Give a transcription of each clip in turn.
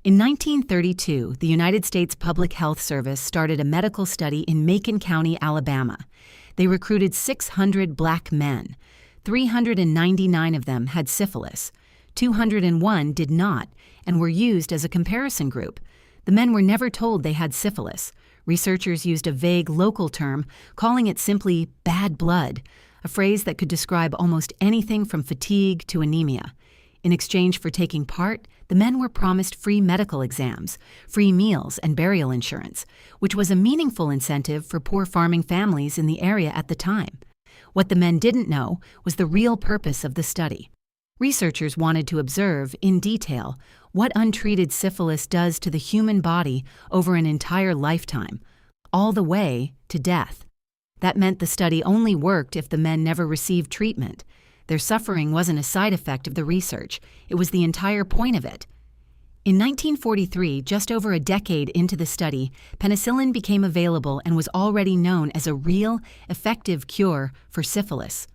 In 1932, the United States Public Health Service started a medical study in Macon County, Alabama. They recruited 600 black men. 399 of them had syphilis. 201 did not and were used as a comparison group. The men were never told they had syphilis. Researchers used a vague local term, calling it simply bad blood, a phrase that could describe almost anything from fatigue to anemia. In exchange for taking part, the men were promised free medical exams, free meals, and burial insurance, which was a meaningful incentive for poor farming families in the area at the time. What the men didn't know was the real purpose of the study. Researchers wanted to observe, in detail, what untreated syphilis does to the human body over an entire lifetime, all the way to death. That meant the study only worked if the men never received treatment. Their suffering wasn't a side effect of the research, it was the entire point of it. In 1943, just over a decade into the study, penicillin became available and was already known as a real, effective cure for syphilis.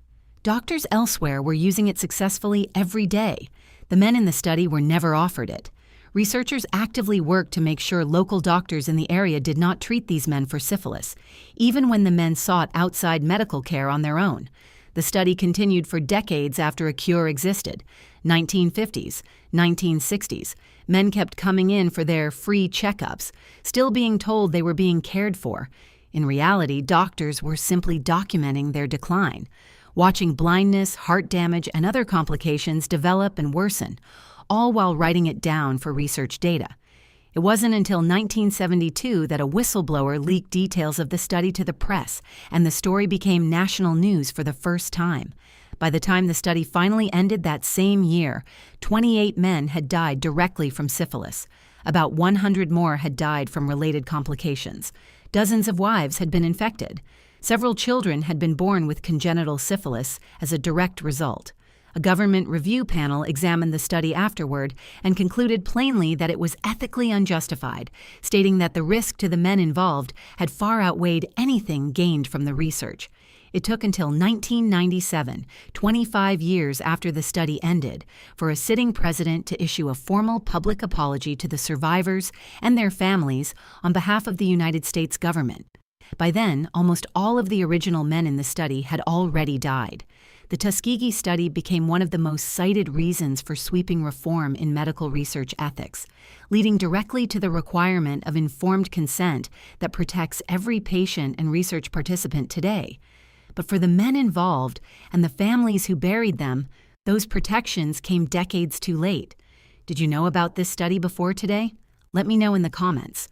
Doctors elsewhere were using it successfully every day. The men in the study were never offered it. Researchers actively worked to make sure local doctors in the area did not treat these men for syphilis, even when the men sought outside medical care on their own. The study continued for decades after a cure existed. 1950s, 1960s, men kept coming in for their free checkups, still being told they were being cared for. In reality, doctors were simply documenting their decline, watching blindness, heart damage, and other complications develop and worsen, all while writing it down for research data. It wasn't until 1972 that a whistleblower leaked details of the study to the press, and the story became national news for the first time. By the time the study finally ended that same year, 28 men had died directly from syphilis. About 100 more had died from related complications. Dozens of wives had been infected. Several children had been born with congenital syphilis as a direct result. A government review panel examined the study afterward and concluded plainly that it was ethically unjustified, stating that the risk to the men involved had far outweighed anything gained from the research. It took until 1997, 25 years after the study ended, for a sitting president to issue a formal public apology to the survivors and their families on behalf of the United States government. By then, almost all of the original men in the study had already died. The Tuskegee study became one of the most cited reasons for sweeping reform in medical research ethics, leading directly to the requirement of informed consent that protects every patient and research participant today. But for the men involved and the families who buried them, those protections came decades too late. Did you know about this study before today? Let me know in the comments.